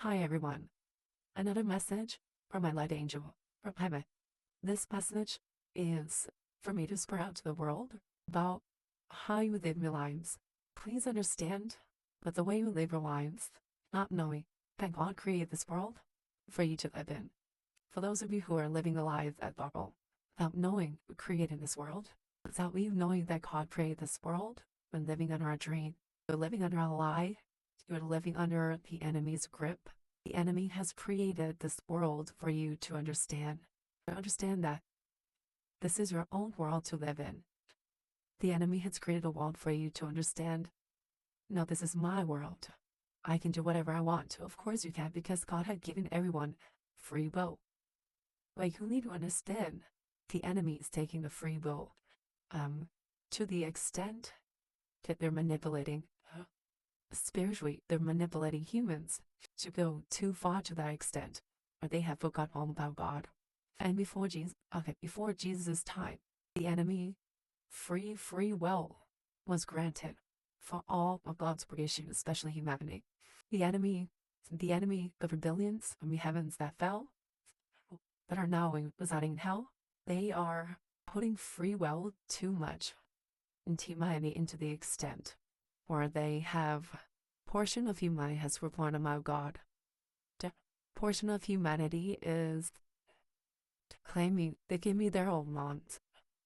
Hi everyone. Another message from my light angel from heaven. This message is for me to spread out to the world about how you live your lives. Please understand that the way you live your lives, not knowing that God created this world for you to live in. For those of you who are living the lives at bubble, without knowing who created this world, without you knowing that God created this world, when living under a dream, you're living under a lie, you're living under the enemy's grip. The enemy has created this world for you to understand. Understand that this is your own world to live in. The enemy has created a world for you to understand. No, this is my world. I can do whatever I want to. Of course you can, because God had given everyone free will. But you need to understand the enemy is taking the free will to the extent that they're manipulating spiritually, they're manipulating humans to go too far to that extent, or they have forgotten all about God. And before Jesus' time, the enemy free will was granted for all of God's creation, especially humanity. The enemy, the rebellions from the heavens that fell, that are now residing in hell, they are putting free will too much into humanity, into the extent where they have portion of humanity has forborne about God. The portion of humanity is claiming they give me their own wants.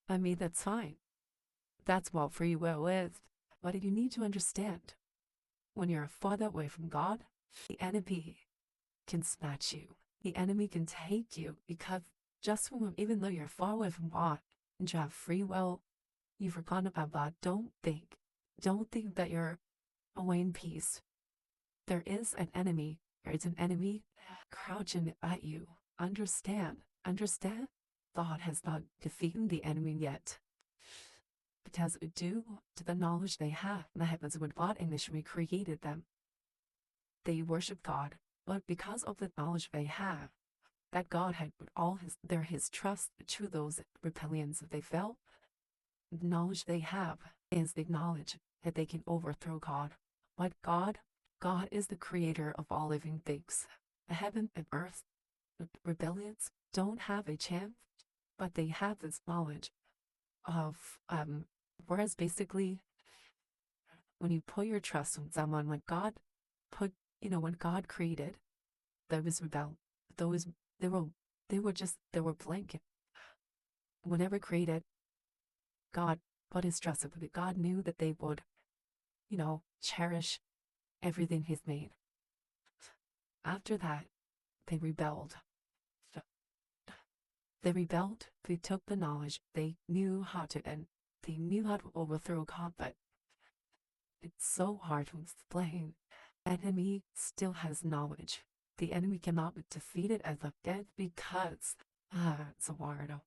I mean, that's fine. That's what free will is. But you need to understand, when you're farther away from God, the enemy can snatch you. The enemy can take you, because even though you're far away from God and you have free will, you've forgotten about God. Don't think that you're away in peace. There is an enemy. There is an enemy crouching at you. Understand. God has not defeated the enemy yet. Because due to the knowledge they have, the heavens when God initially created them, they worship God. But because of the knowledge they have, that God had put all his trust to those rebellions that they fell, the knowledge they have is the knowledge that they can overthrow God. But God is the creator of all living things. The heaven and earth, the rebellions don't have a chance, but they have this knowledge of, whereas basically, when you put your trust in someone, when God created those they were blank. Whenever created, God put his trust in them. God knew that they would, cherish everything he's made. After that, they rebelled. They took the knowledge, they knew how to overthrow God, but it's so hard to explain. Enemy still has knowledge. The enemy cannot be defeated as of yet, because it's a word.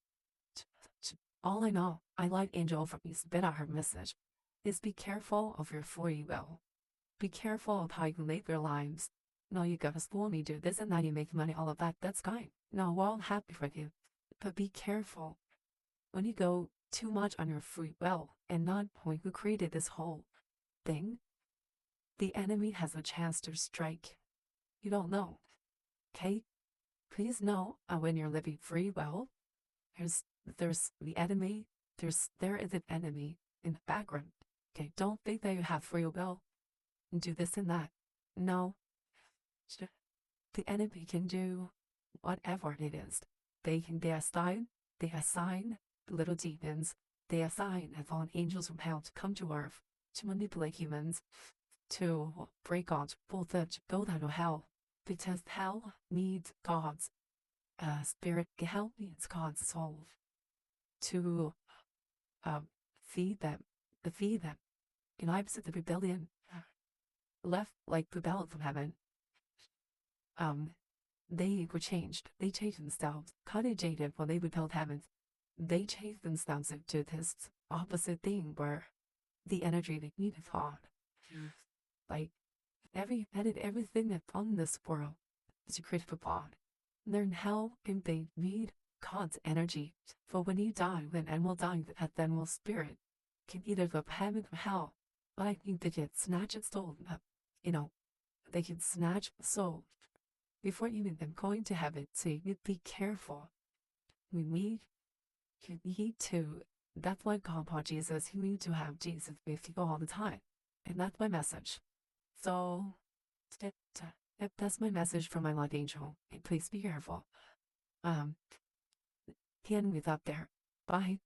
All I know, I like Angel from you spit out her message, is be careful of your free will. Be careful of how you live your lives. No, you go to school and you do this and that, you make money, all of that, that's fine. No, we're all happy for you. But be careful when you go too much on your free will and not knowing who created this whole thing. The enemy has a chance to strike. You don't know. Okay? Please know, when you're living free will, there's the enemy, there is an enemy in the background. Okay, don't think that you have free will and do this and that. No. The enemy can do whatever it is. They assign little demons, they assign and fallen angels from hell to come to earth, to manipulate humans, to break God's full to go down to hell, because hell needs God's spirit. Hell needs God's soul to feed them. I was at the rebellion, rebelled from heaven. They were changed. They changed themselves. Kind of jaded when they rebelled heaven. They changed themselves into this opposite thing where the energy they needed God. Like everything that's on this world is created for God. They're in hell and they need God's energy. For when you die, when animal dying, that animal spirit can either go to heaven or hell. But I think they can snatch its soul. They can snatch the soul before even them going to heaven. So you be careful. You need to, that's why Grandpa Jesus, you need to have Jesus with you all the time. And that's my message. So, that's my message from my light angel. And please be careful. Hand with up there. Bye.